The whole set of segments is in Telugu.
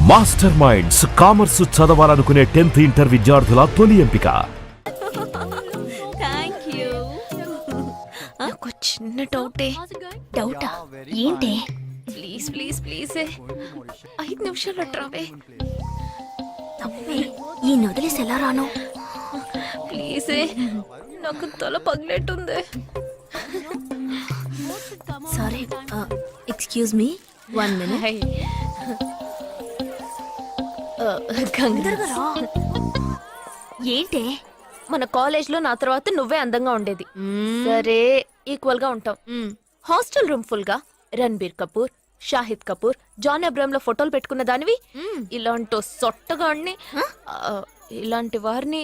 మాస్టర్ మైండ్స్ కామర్స్ చదవాలనుకునే 10th ఇంటర్ విద్యార్థుల తొలి ఎంపిక. నాకు చిన్న డౌటే. డౌటా? ఏంటి? ప్లీజ్ ప్లీజ్ ప్లీజ్ 5 నిమిషాలు అట్రావే. ఈ నొదిలేసి ఎలా రాను? ప్లీజ్ నాకు తల పగిలేట్టుంది. Sorry, excuse me, 1 minute. తొందరగా రా. ఏంటే? మన కాలేజ్ లో నా తర్వాత నువ్వే అందంగా ఉండేది. సరే ఈక్వల్ గా ఉంటాం. హాస్టల్ రూమ్ ఫుల్ గా రణబీర్ కపూర్, షాహిద్ కపూర్, జాన్ అబ్రామ్ లో ఫోటోలు పెట్టుకున్న దానివి ఇలాంటి సొట్టగాడిని, ఇలాంటి వారిని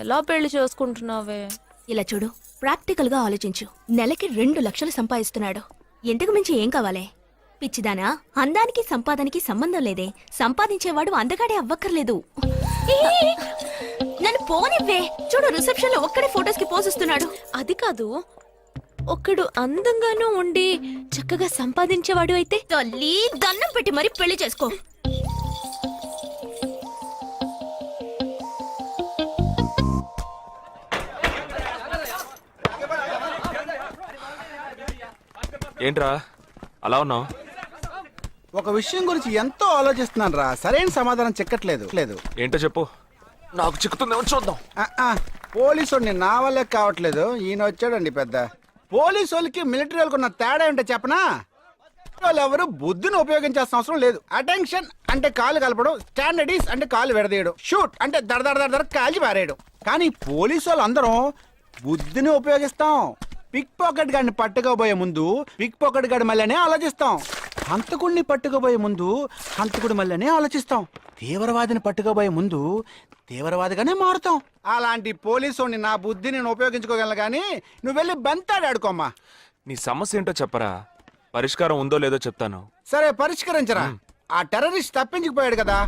ఎలా పెళ్లి చేసుకుంటున్నావే? ఇలా చూడు, ప్రాక్టికల్ గా ఆలోచించు. నెలకి 2 లక్షలు సంపాదిస్తున్నాడు. ఇంతకు మించి ఏం కావాలే? పిచ్చిదానా, అందానికి సంపాదనకి సంబంధం లేదే. సంపాదించేవాడు అందగాడే అవ్వక్కర్లేదు. నన్ను పోనివ్వే. చూడు, రిసెప్షన్ లో ఒక్కడే ఫోటోస్ కి పోజిస్తున్నాడు. అది కాదు, ఒక్కడు అందంగానూ ఉండి చక్కగా సంపాదించేవాడు అయితే తల్లి దండం పెట్టి మరి పెళ్లి చేసుకో. ఏంట్రా అలా ఉన్నావు? ఒక విషయం గురించి ఎంతో ఆలోచిస్తున్నాను రా, సరైన సమాధానం చిక్కట్లేదు. ఏంటో చెప్పు, నాకు చిక్కుతుందేమో చూద్దాం. పోలీసు నా వల్లే కావట్లేదు. ఈయన వచ్చాడండి పెద్ద. పోలీసు వాళ్ళకి మిలిటరీ వాళ్ళకి ఉన్న తేడా ఏంటో చెప్పనా? వాళ్ళు ఎవరు బుద్ధిని ఉపయోగించాల్సిన అవసరం లేదు. అటెన్షన్ అంటే కాలు కలపడం, స్టాండర్డీస్ అంటే కాలు విడదీయడం, షూట్ అంటే దడ కాల్చి పారేయడం. కానీ పోలీసు వాళ్ళు అందరం బుద్ధిని ఉపయోగిస్తాం. పిక్ పాకెట్ గాడిని పట్టుకోబోయే ముందు పిక్ పాకెట్ గాడి మళ్ళీనే ఆలోచిస్తాం. హంతకుడిని పట్టుకోబోయే ముందు హంతకుడి మళ్ళీనే ఆలోచిస్తాం. తీవ్రవాదిని పట్టుకోబోయే ముందు తీవ్రవాదిగానే మారుతాం. అలాంటి పోలీసుని నా బుద్ధి నేను ఉపయోగించుకోగలను, కానీ నువ్వు వెళ్ళి బంతాడు ఆడుకోమ్మా. నీ సమస్య ఏంటో చెప్పరా, పరిష్కారం ఉందో లేదో చెప్తాను. సరే పరిష్కరించరా. ఆ టెర్రరిస్ట్ తప్పించుకుపోయాడు కదా,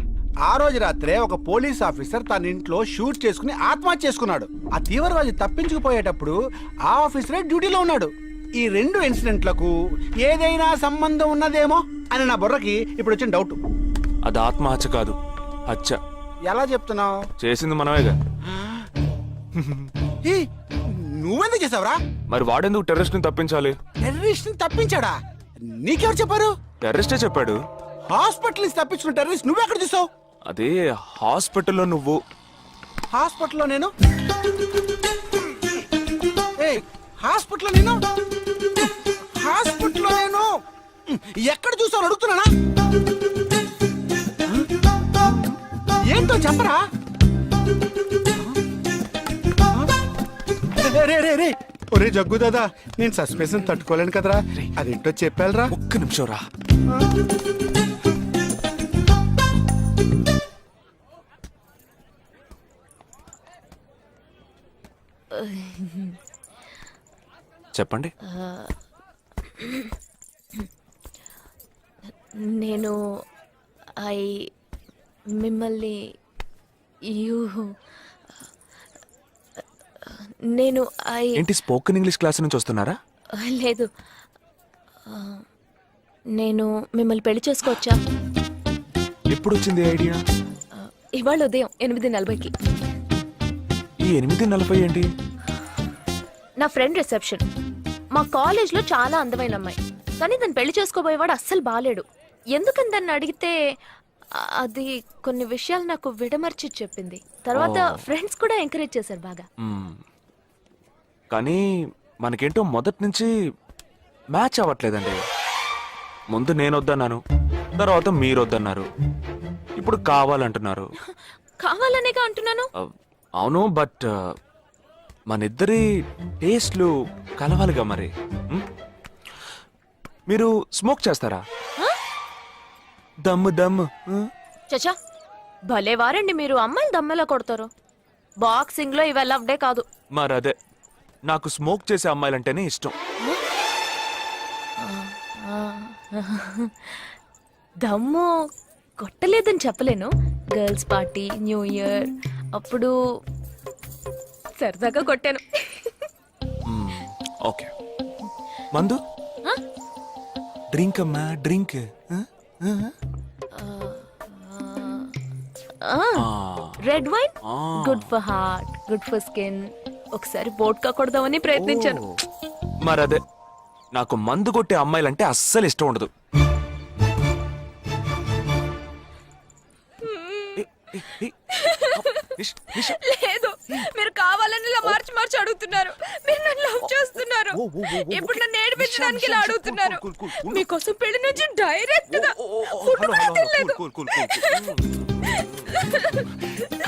ఆ రోజు రాత్రే ఒక పోలీస్ ఆఫీసర్ తన ఇంట్లో షూట్ చేసుకుని ఆత్మహత్య చేసుకున్నాడు. ఆ తీవ్రవాది తప్పించుకుపోయేటప్పుడు ఆ ఆఫీసరే డ్యూటీలో ఉన్నాడు. ఈ 2 ఇన్సిడెంట్లకు ఏదైనా సంబంధం ఉన్నదేమో అని నా బుర్రకి ఇప్పుడు వచ్చిన డౌట్. అది ఆత్మహత్య కాదు, హత్య. ఎలా చెప్తున్నావు? చేసింది మనమేగా. నువ్వెందుకు చేసావురా? మరి వాడెందుకు టెర్రరిస్ట్ ని తప్పించాలి? టెర్రరిస్ట్ ని తప్పించాడా? నీకెవరు చెప్పారు? టెర్రరిస్టే చెప్పాడు. హాస్పిటల్ నుంచి తప్పించిన టెర్రరిస్ట్ నువ్వెక్కడ చూసావు? అదే హాస్పిటల్లో నువ్వు. హాస్పిటల్లో నేను? హాస్పిటల్లో నేను? హాస్పిటల్లో నేను ఎక్కడ చూసావు అడుగుతున్నానా? ఏంటో చెప్పరా? రే ఒరే జగ్గు దాదా, నేను సస్పెన్షన్ తట్టుకోలేను కదరా. అదేంటో చెప్పాలరా. ఒక్క నిమిషం రా. చెప్పండి. నేను మిమ్మల్ని నేను ఏంటి స్పోకెన్ ఇంగ్లీష్ క్లాస్ నుంచి వస్తున్నారా? లేదు, నేను మిమ్మల్ని పెళ్లి చేసుకోవచ్చా? ఎప్పుడు వచ్చింది ఐడియా? ఇవాళ ఉదయం 8:40కి. ఈ 8:40 ఏంటి? నా ఫ్రెండ్ రిసెప్షన్. మా కాలేజ్ లో చాలా అందమైన అమ్మాయి, కానీ దాన్ని పెళ్లి చేసుకోబోయేవాడు అస్సలు బాలేడు. ఎందుకని దాన్ని అడిగితే అది కొన్ని విషయాలు నాకు విడమర్చి చెప్పింది. తర్వాత ఫ్రెండ్స్ కూడా ఎంకరేజ్ చేశారు బాగా. కానీ మనకేంటో మొదటి నుంచి మ్యాచ్ అవ్వట్లేదండి. ముందు నేను వద్దన్నాను, తర్వాత మీరు వద్దన్నారు, ఇప్పుడు కావాలంటున్నారు. కావాలనేగా అంటున్నాను. అవును, బట్ మనిద్దరి టేస్ట్లు కలవాలిగా. మరి మీరు స్మోక్ చేస్తారా? దమ్ము దమ్ము. చచ్చా, భలే వారండి మీరు. అమ్మాయిలు దమ్మెలా కొడతారు. బాక్సింగ్ లో ఇవి లవ్డే కాదు. మరి అదే, నాకు స్మోక్ చేసే అమ్మాయిలంటేనే ఇష్టం. దమ్ము కొట్టలేదని చెప్పలేను. గర్ల్స్ పార్టీ, న్యూ ఇయర్ అప్పుడు సరదాగా కొట్టాను. ఓకే, మందు డ్రింక్ అమ్మా, drink. Red wine good for heart, good for skin. ఒకసారి బోట్కా కొడదామని ప్రయత్నించాను. మరదే నాకు మందు కొట్టే అమ్మాయిలంటే అస్సలు ఇష్టం ఉండదు. లేదు, మీరు కావాలని ఇలా మార్చి మార్చి అడుగుతున్నారు. మీరు నన్ను లవ్ చేస్తున్నారు. ఇప్పుడు నన్ను ఏడిపించడానికి ఇలా అడుగుతున్నారు. మీకోసం పెళ్లి నుంచి డైరెక్ట్ గా ఫుడ్ కూడా తినలేదు.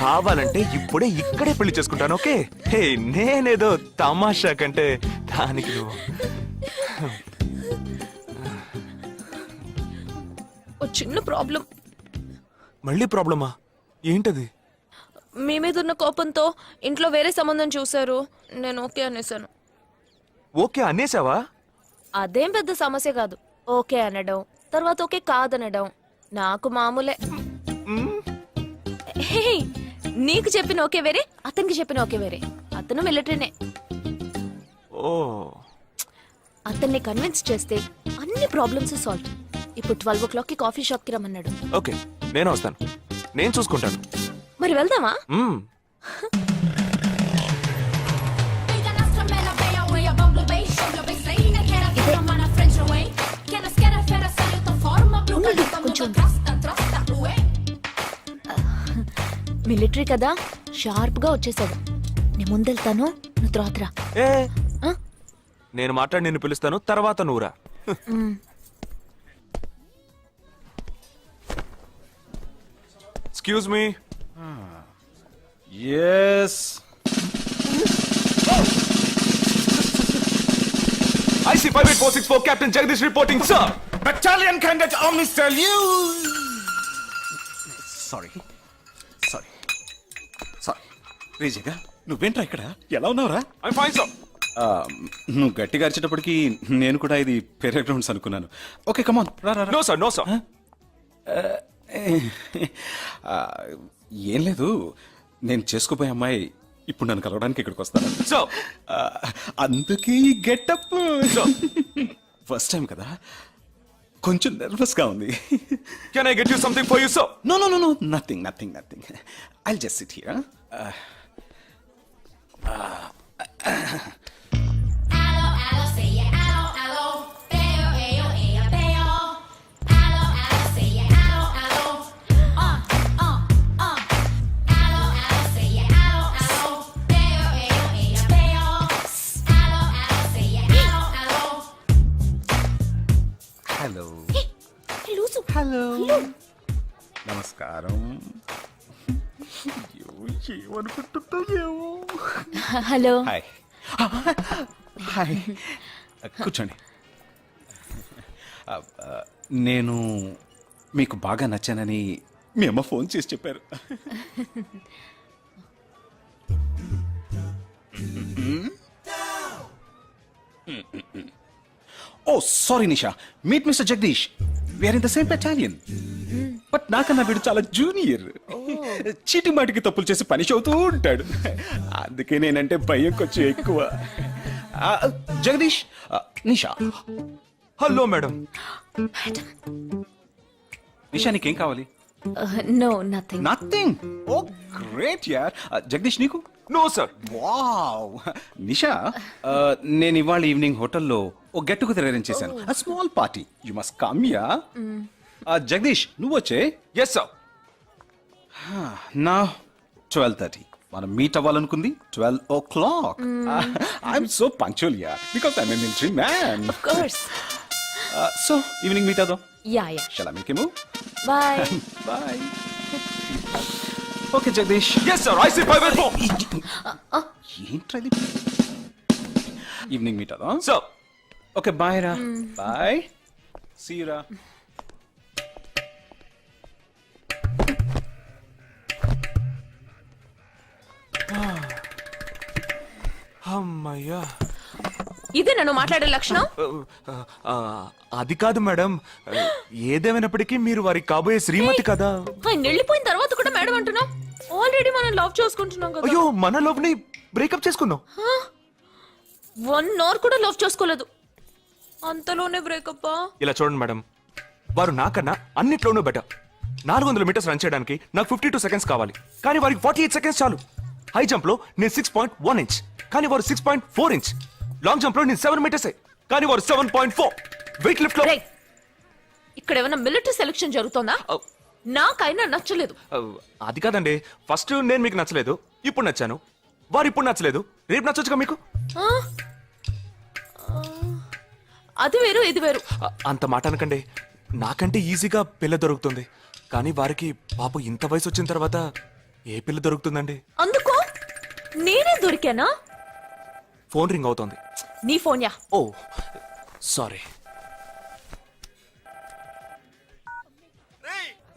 కావాలంటే ఇప్పుడే ఇక్కడే పెళ్లి చేసుకుంటాను. ఓకే, హే నేనేదో తమాషా కంటే దానికి నువ్వు ఓ చిన్న ప్రాబ్లం. మళ్ళీ ప్రాబ్లమా? ఏంటది? మీ మీద ఉన్న కోపంతో ఇంట్లో వేరే సంబంధం చూశారు. నేను ఓకే అనేసాను. ఓకే అనేసావా? అదేం పెద్ద సమస్య కాదు. ఓకే అనడం, తర్వాత ఓకే కాదనడం నాకు మామూలే. హే, నీకు చెప్పిన ఓకే వేరే, అతనికి చెప్పిన ఓకే వేరే. అతను మిలిటరీనే. ఓ, అతన్ని కన్విన్స్ చేస్తే అన్ని ప్రాబ్లమ్స్ సాల్వ్. ఇప్పుడు 12 o'clockకి కాఫీ షాప్ కి రమ్మన్నాడు. ఓకే నేను వస్తాను, నేను చూసుకుంటాను. మరి వెళ్దామా? మ్మ్. మిలిటరీ కదా, షార్ప్ గా వచ్చేసాడు. నేను ముందెళ్తాను, నువ్వు తర్వాత రా. ఏ ఆ? నేను మాట్లాడి నిన్ను పిలుస్తాను, తర్వాత నువ్వురా. Excuse me. Yes IC 58464 Captain Jagdish reporting, sir. Battalion candidate army salute. Sorry sorry sorry రేజేగా నువ్వేంట్రా ఇక్కడ ఎలా ఉన్నావురా? I'm fine, sir. నువ్వు గట్టిగా అరిచేటప్పటికి నేను కూడా ఇది పేరే గ్రౌండ్స్ అనుకున్నాను. ఓకే కమాన్ రా రా రా. No, sir. No, sir. ఏం లేదు, నేను చేసుకోబోయే అమ్మాయి ఇప్పుడు నన్ను కలవడానికి ఇక్కడికి వస్తాను. Sir. అందుకే ఈ గెటప్. ఫస్ట్ టైం కదా, కొంచెం నర్వస్ గా ఉంది. Can I get you something for you, sir? No no no no nothing nothing nothing. I'll just sit here. Hello hello నమస్కారం. ఏమనుకుంటుందో ఏమో. హలో. హాయ్ హాయ్ కూర్చోండి. నేను మీకు బాగా నచ్చానని మీ అమ్మ ఫోన్ చేసి చెప్పారు. Oh sorry Nisha, meet mister Jagadish. We're in the same battalion. But నాకన్నా వీడు చాలా జూనియర్. చీటి మాటికి తప్పులు చేసి పనిష్ అవుతూ ఉంటాడు. అందుకే నేనంటే భయం కొంచెం ఎక్కువ. జగదీష్, నిషా. Hello madam. నిషా నీకేం కావాలి? No nothing. Nothing. Oh great యార్. జగదీష్ నీకు? No, sir. వావ్. నిషా, నేను ఇవాళ ఈవినింగ్ హోటల్లో ఓ గెట్ టుగెదర్ అరేంజ్ చేశాను. Small party, you must come ya. Jagadish నువ్వు వచ్చే. Yes, sir. నా 12:30 మనం మీట్ అవ్వాలనుకుంది 12 o'clock. I'm so punctual ya, because I'm a military man. Of course. So evening meet అవుదాం. Ya ya. Shall I make you move? Bye. Bye. Okay Jagadish. Yes, sir. IC 584. ఏంట్రా ఇది? ఈవినింగ్ మీట్ అవుదాం. Sir. ఓకే బాయ్ రా. బాయ్. సీ యు రా. అమ్మయ్యా. ఇదే నన్ను మాట్లాడే లక్షణం. అది కాదు మేడం, ఏదేమైనప్పటికీ మీరు వారి కాబోయే శ్రీమతి కదా. ఆయన వెళ్ళిపోయిన తర్వాత కూడా మేడం అంటున్నాం. ఆల్రెడీ మనం లవ్ చేసుకుంటున్నాం కదా. అయ్యో, మన లవ్ ని బ్రేకప్ చేసుకున్నాం. 1 hour కూడా లవ్ చేసుకోలేదు, అంతలోనే బ్రేకప్. ఇలా చూడండి మేడం, వారు నాకన్నా అన్నిట్లోనూ బెటర్. 400 మీటర్స్ రన్ చేయడానికి నాకు 52 సెకండ్స్ కావాలి కానీ వారికి 48 సెకండ్స్ చాలు. హై జంప్ లో నేను 6.1 ఇంచ్ కానీ వారు 6.4 ఇంచ్. లాంగ్ జంప్ లో నేను 7 మీటర్సే కానీ వారు 7.4. వెయిట్ లిఫ్ట్ లో రేయ్, ఇక్కడ ఏమైనా మిలిటరీ సెలక్షన్ జరుగుతోందా? నాకైనా నచ్చలేదు. అది కాదండి, ఫస్ట్ నేను మీకు నచ్చలేదు, ఇప్పుడు నచ్చాను. వారు ఇప్పుడు నచ్చలేదు, రేపు నచ్చొచ్చుగా మీకు. ఆ? అది వేరు ఇది వేరు. అంత మాట అనకండి. నాకంటే ఈజీగా పిల్ల దొరుకుతుంది కానీ వారికి పాప ఇంత వయసు వచ్చిన తర్వాత ఏ పిల్ల దొరుకుతుందండి? అందుకు నేనే దొరికానా? ఫోన్ రింగ్ అవుతోంది. నీ ఫోన్ యా. ఓ సారీ.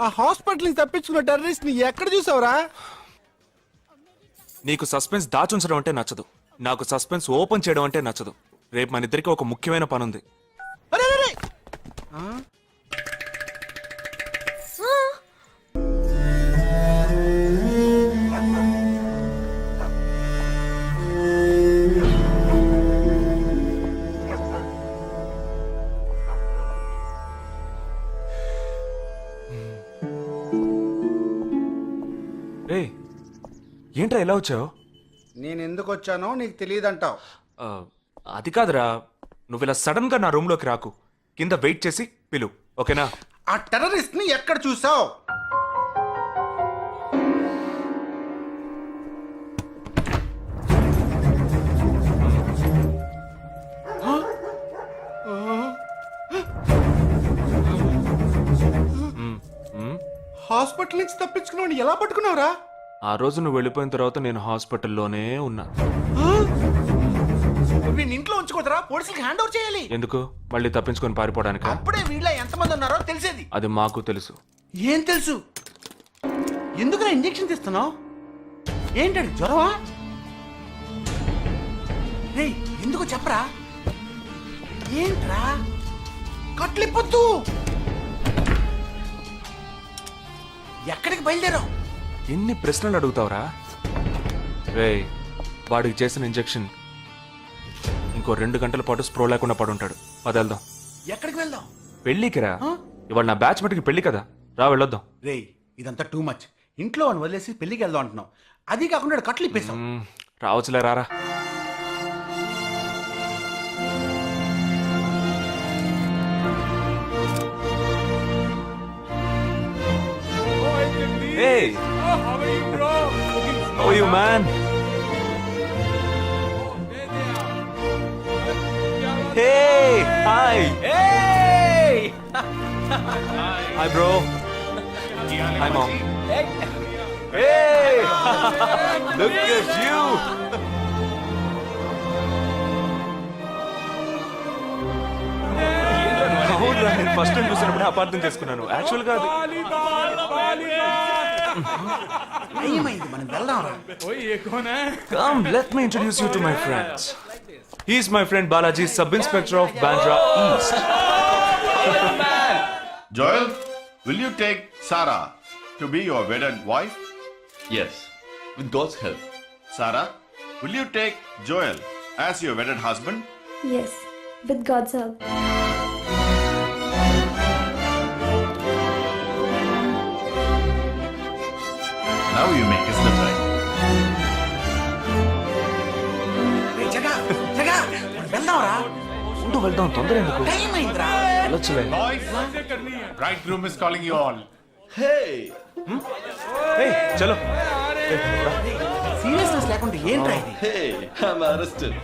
ఆ హాస్పిటల్ నుంచి తప్పించుకున్న టెర్రరిస్ట్ ని ఎక్కడ చూసావురా? నీకు సస్పెన్స్ దాచుంచడం అంటే నచ్చదు, నాకు సస్పెన్స్ ఓపెన్ చేయడం అంటే నచ్చదు. రేపు మన ఇద్దరికి ఒక ముఖ్యమైన పని ఉంది. అరే, అరే, అరే. రే ఏంట్రా ఎలా వచ్చావు? నేను ఎందుకు వచ్చానో నీకు తెలియదంటావు. అది కాదురా, నువ్వు ఇలా సడన్ గా నా రూమ్ లోకి రాకు. కింద వెయిట్ చేసి పిలు, ఓకేనా? ఆ టెర్రరిస్ట్ ని ఎక్కడ చూసావు? హాస్పిటల్ నుంచి తప్పించుకున్నావు ఎలా పట్టుకున్నావురా? ఆ రోజు నువ్వు వెళ్ళిపోయిన తర్వాత నేను హాస్పిటల్లోనే ఉన్నా. వీడిని ఇంట్లో ఉంచుకోదరా, పోలీసులకు హ్యాండ్ ఓవర్ చేయాలి. ఎందుకు? మళ్ళీ తప్పించుకొని పారిపోవడానికి? అప్పుడే వీళ్ళ ఎంతమంది ఉన్నారో తెలిసేది. అది మాకు తెలుసు. ఏం తెలుసు? ఎందుకురా ఇంజెక్షన్ తీస్తున్నావు? ఏంటండి జ్వరమా? రేయ్ ఎందుకు చెప్పరా? ఏంట్రా కట్లిప్పొద్దు. ఎక్కడికి బయలుదేరావు? ఎన్ని ప్రశ్నలు అడుగుతావురా? రే వాడికి చేసిన ఇంజెక్షన్ ఇంకో 2 గంటల పాటు స్ప్రో లేకుండా పడుంటాడు. పదేళ్దాం. ఎక్కడికి వెళ్దాం? పెళ్ళికి రా. ఇవాళ నా బ్యాచ్ మటుకి పెళ్లి కదా, రా వెళ్ళొద్దాం. రేయ్ ఇదంతా టూ మచ్. ఇంట్లో అని వదిలేసి పెళ్లికి వెళ్దాం అంటున్నావు, అది కాకుండా ఈడ కట్లు ఇప్పేసావు. రావచ్చులే, రారా. Hey! How are you, man? Hey! Hi! Hey! Hi, bro. Hi, mom. Hey! Look at you! అవునురా, నేను ఫస్ట్ టైం చూసినప్పుడు అపార్థం చేసుకున్నాను. యాక్చువల్ గా ఏమైంది? మనం వెళ్దాం రా. Come, let me introduce you to my friends. He's my friend Balaji, Sub-Inspector of Bandra East. Joel, will you take Sarah to be your wedded wife? Yes, with God's help. Sarah, will you take Joel as your wedded husband? Yes, with God's help. Now you may kiss them right. రేయ్, జగా, జగా, మనం వెళ్దాం రా. ఉండు వెళ్దాం, తొందర ఎందుకు? టైం అయిందిరా. వెళ్ళొచ్చులే. Boys, bridegroom is calling you all. Hey! Hey, చలో. సీరియస్నెస్ లేకుండా ఏంట్రా ఇది? Hey! I'm arrested.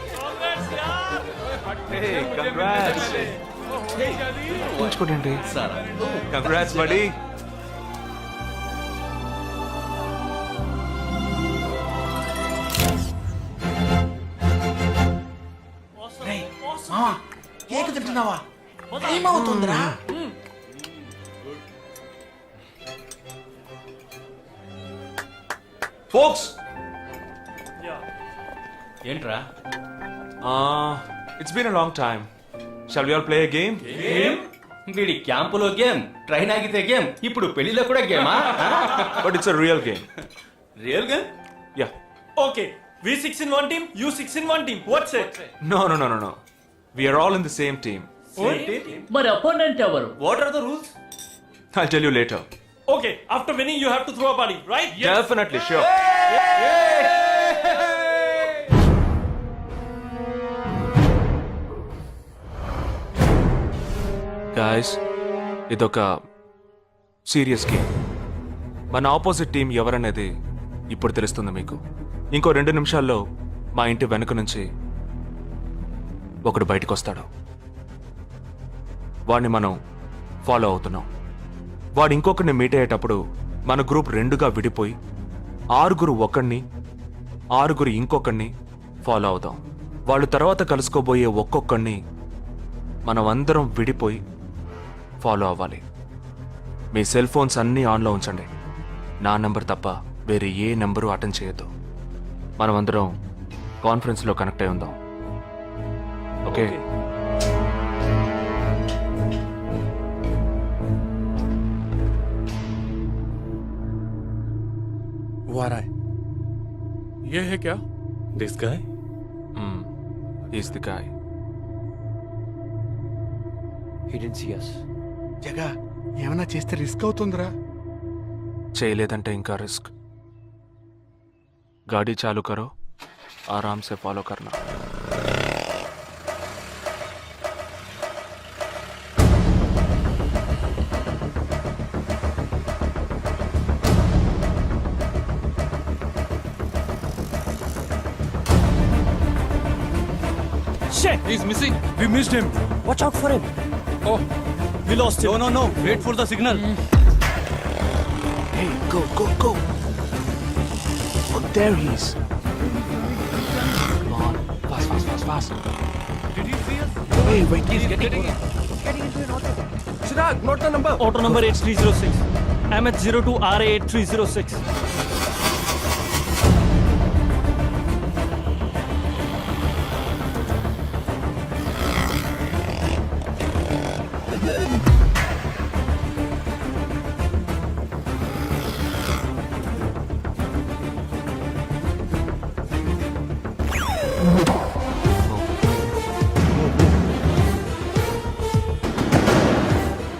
Hey, congrats. ఉంచుకోండి. Sarah. Congrats, buddy. రేయ్, మావా, కేక్ తింటున్నావా? టైం అవుతుందిరా. Folks, ఏంట్రా? It's been a long time. Shall we all play a game? వీడి క్యాంపులో గేమ్, ట్రైన్ ఆగితే గేమ్, ఇప్పుడు పెళ్లిలో కూడా గేమా? But it's a real game. Real game? Yeah. Okay, we 6 in one team, you 6 in one team. What's it? No. We are all in the same team. మరి అపోనెంట్ ఎవరు? What are the rules? I'll tell you later. Okay, after winning, you have to throw a party, right? Definitely sure. Guys, ఇదొక సీరియస్ గేమ్. మన ఆపోజిట్ టీం ఎవరనేది ఇప్పుడు తెలుస్తుంది మీకు. ఇంకో 2 నిమిషాల్లో మా ఇంటి వెనుక నుంచి ఒకడు బయటకు వస్తాడు. వాడిని మనం ఫాలో అవుతున్నాం. వాడు ఇంకొకరిని మీట్ అయ్యేటప్పుడు మన గ్రూప్ 2గా విడిపోయి 6 ఒకడిని 6 ఇంకొకరిని ఫాలో అవుదాం. వాళ్ళు తర్వాత కలుసుకోబోయే ఒక్కొక్కడిని మనం అందరం విడిపోయి ఫాలో అవ్వాలి. మీ సెల్ ఫోన్స్ అన్నీ ఆన్లో ఉంచండి. నా నెంబర్ తప్ప వేరే ఏ నెంబరు అటెండ్ చేయొద్దు. మనం అందరం కాన్ఫరెన్స్లో కనెక్ట్ అయి ఉందాం. ఓకే? Who are I? ये है क्या? This guy is the guy. Jaga ఏమన్నా చేస్తే రిస్క్ అవుతుందిరా. చేయలేదంటే ఇంకా రిస్క్. गाड़ी चालू करो, आराम से फॉलो करना. Shit! He's missing. We missed him. Watch out for him. Oh, we lost him. No. Wait for the signal. Hey, go. Oh, there he is. Come on, fast. Did you see us? Hey, wait. He's getting into an auto. Chirag, note the number. Auto number 8306. MH02 RA 8306.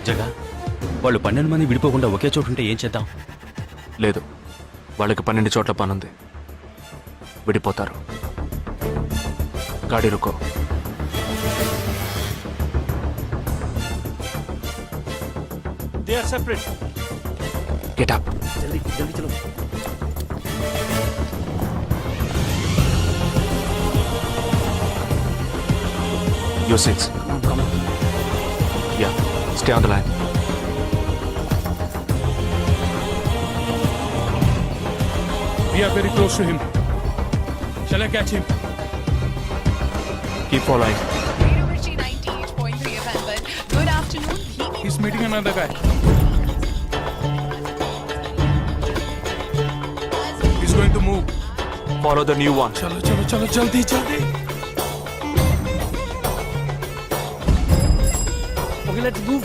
జగా, వాళ్ళు 12 మంది విడిపోకుండా ఒకే చోటు ఉంటే ఏం చేద్దాం? లేదు, వాళ్ళకి 12 చోట్ల పనుంది. విడిపోతారు. గాడి రుకో. They are separate. Get up. जल्दी चलो. Your seats. Come on. Yeah, stay on the line. We are very close to him. Shall I catch him? Keep following. Good afternoon. He's meeting another guy. He's going to move. Follow the new one. चलो जल्दी. Okay, let's move.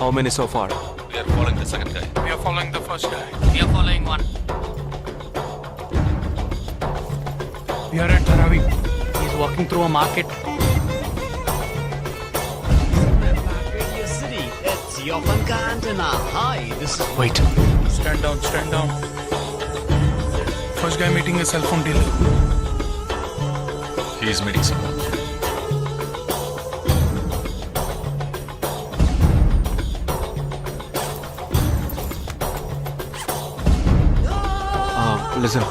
How many so far? We are following the second guy. We are following the first guy. We are following one. We are at Dharavi. He's walking through a market. Wait. Stand down. First guy meeting a cell phone dealer. He is meeting someone. Listen.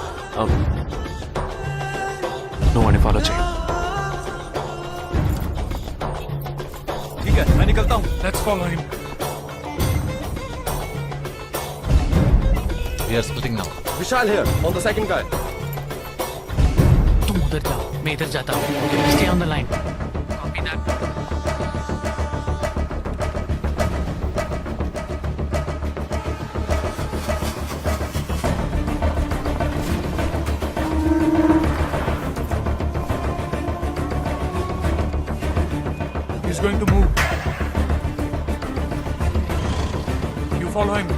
No one follow check. ठीक है, मैं निकलता हूँ. Let's follow him. We are splitting now. Vishal here, on the second guy. तुम उधर जाओ, मैं इधर जाता हूँ. Stay on the line. Copy that. He's going to move. You follow him.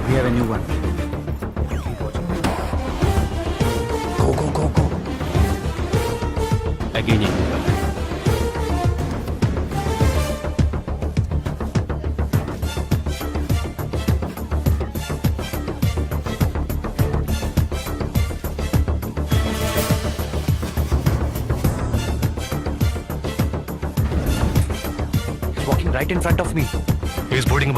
We have a new one. Again. right in front of me. He's boarding a